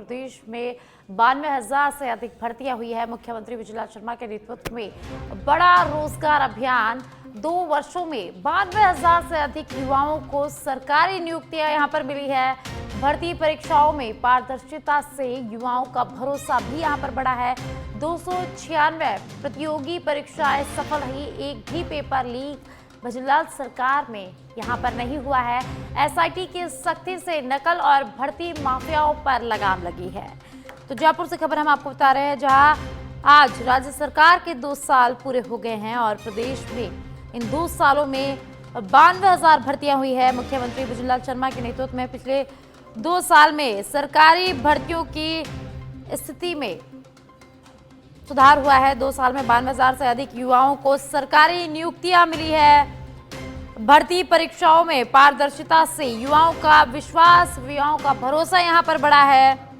प्रदेश में 92,000 से अधिक भर्तियां हुई है। मुख्यमंत्री विजयलाल शर्मा के नेतृत्व में बड़ा रोजगार अभियान। 2 वर्षों में 92,000 से अधिक युवाओं को सरकारी नियुक्तियां यहां पर मिली है। भर्ती परीक्षाओं में पारदर्शिता से युवाओं का भरोसा भी यहां पर बढ़ा है। 296 प्रतियोगी परीक्षाएं सफल रही। एक भी पेपर लीक भजनलाल सरकार में यहां पर नहीं हुआ है। एसआईटी की सख्ती से नकल और भर्ती माफियाओं पर लगाम लगी है। तो जयपुर से खबर हम आपको बता रहे हैं, जहां आज राज्य सरकार के 2 साल पूरे हो गए हैं और प्रदेश में इन 2 सालों में 92,000 भर्तियां हुई है। मुख्यमंत्री विजयलाल शर्मा के नेतृत्व में पिछले 2 साल में सरकारी भर्तियों की स्थिति में सुधार हुआ है। 2 साल में 92,000 से अधिक युवाओं को सरकारी नियुक्तियां मिली है। भर्ती परीक्षाओं में पारदर्शिता से युवाओं का विश्वास, युवाओं का भरोसा यहां पर बढ़ा है।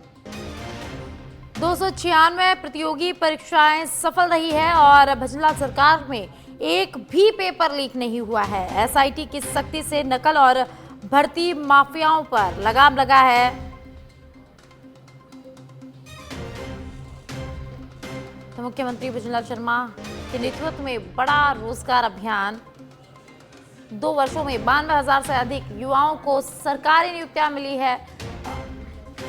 296 प्रतियोगी परीक्षाएं सफल रही है और भजनलाल सरकार में एक भी पेपर लीक नहीं हुआ है। एसआईटी की सख्ती से नकल और भर्ती माफियाओं पर लगाम लगा है। तो मुख्यमंत्री विजयलाल शर्मा के नेतृत्व में बड़ा रोजगार अभियान। 2 वर्षों में 92,000 से अधिक युवाओं को सरकारी नियुक्तियां मिली है।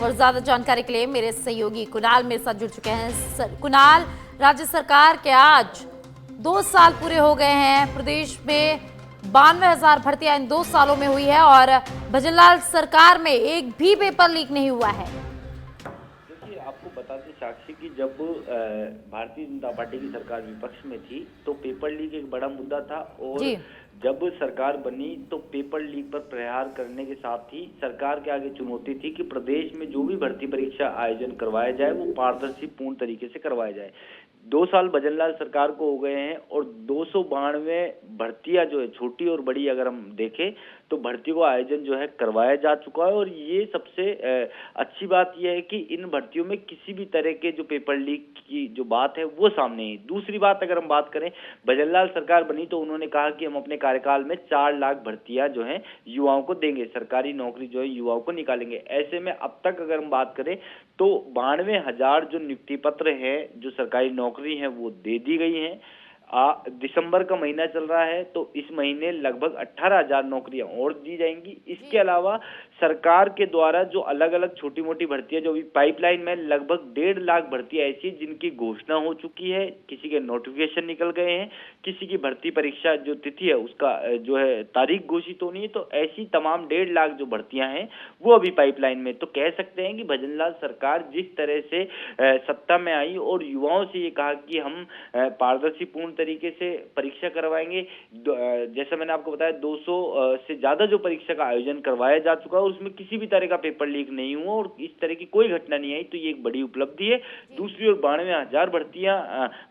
और ज्यादा जानकारी के लिए मेरे सहयोगी कुणाल मेरे साथ जुड़ चुके हैं। कुणाल, राज्य सरकार के आज 2 साल पूरे हो गए हैं। प्रदेश में 92,000 भर्तियां इन 2 सालों में हुई है और भजनलाल सरकार में एक भी पेपर लीक नहीं हुआ है। आपको बता दें साक्षी की, जब भारतीय जनता पार्टी की सरकार विपक्ष में थी तो पेपर लीक एक बड़ा मुद्दा था और जब सरकार बनी तो पेपर लीक पर प्रहार करने के साथ ही सरकार के आगे चुनौती थी कि प्रदेश में जो भी भर्ती परीक्षा आयोजन करवाया जाए वो पारदर्शी पूर्ण तरीके से करवाया जाए। 2 साल भजनलाल सरकार को हो गए हैं और 292 भर्तियां जो है छोटी और बड़ी अगर हम देखें तो भर्तियों का आयोजन जो है करवाया जा चुका है। और ये सबसे अच्छी बात यह है कि इन भर्तियों में किसी भी तरह के जो पेपर लीक की जो बात है वो सामने है। दूसरी बात अगर हम बात करें, भजनलाल सरकार बनी तो उन्होंने कहा कि हम अपने कार्यकाल में 4 लाख भर्तियां जो है युवाओं को देंगे, सरकारी नौकरी जो है युवाओं को निकालेंगे। ऐसे में अब तक अगर हम बात करें तो 92,000 जो नियुक्ति पत्र है जो सरकारी नौकरी है वो दे दी गई है। दिसंबर का महीना चल रहा है तो इस महीने लगभग 18,000 नौकरियां और दी जाएंगी। इसके अलावा सरकार के द्वारा जो अलग अलग छोटी मोटी भर्तियां जो अभी पाइपलाइन में लगभग 1.5 लाख भर्तियां ऐसी जिनकी घोषणा हो चुकी है, किसी के नोटिफिकेशन निकल गए हैं, किसी की भर्ती परीक्षा जो तिथि है उसका जो है तारीख घोषित होनी है। तो ऐसी तमाम 1.5 लाख जो भर्तियां हैं वो अभी पाइपलाइन में। तो कह सकते हैं कि भजनलाल सरकार जिस तरह से सत्ता में आई और युवाओं से ये कहा कि हम पारदर्शी पूर्ण तरीके से परीक्षा करवाएंगे, जैसा मैंने आपको बताया 200 से ज्यादा जो परीक्षा का आयोजन करवाया जा चुका है और उसमें किसी भी तरह का पेपर लीक नहीं हुआ और इस तरह की कोई घटना नहीं आई, तो ये एक बड़ी उपलब्धि है। दूसरी ओर 92,000 भर्तियां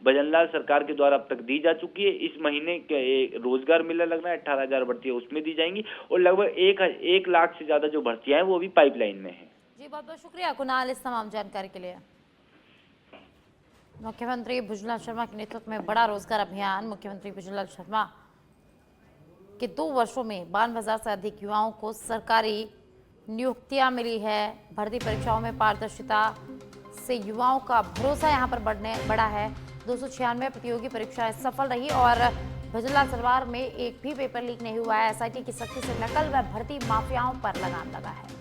भजनलाल सरकार के द्वारा अब तक दी जा चुकी है। इस महीने रोजगार मेला लगना है, 18,000 भर्तियां उसमें दी जाएंगी और लगभग 1 लाख से ज्यादा जो भर्तियां हैं वो अभी पाइपलाइन में है। जी, बहुत बहुत शुक्रिया कुणाल इस तमाम जानकारी के लिए। मुख्यमंत्री विजयलाल शर्मा के नेतृत्व में बड़ा रोजगार अभियान। मुख्यमंत्री विजयलाल शर्मा के 2 वर्षों में 92,000 से अधिक युवाओं को सरकारी नियुक्तियां मिली है। भर्ती परीक्षाओं में पारदर्शिता से युवाओं का भरोसा यहां पर बढ़ा है। 296 प्रतियोगी परीक्षाएं सफल रही और भजनलाल सरकार में एक भी पेपर लीक नहीं हुआ है। एसआईटी की सख्ती से नकल व भर्ती माफियाओं पर लगाम लगा है।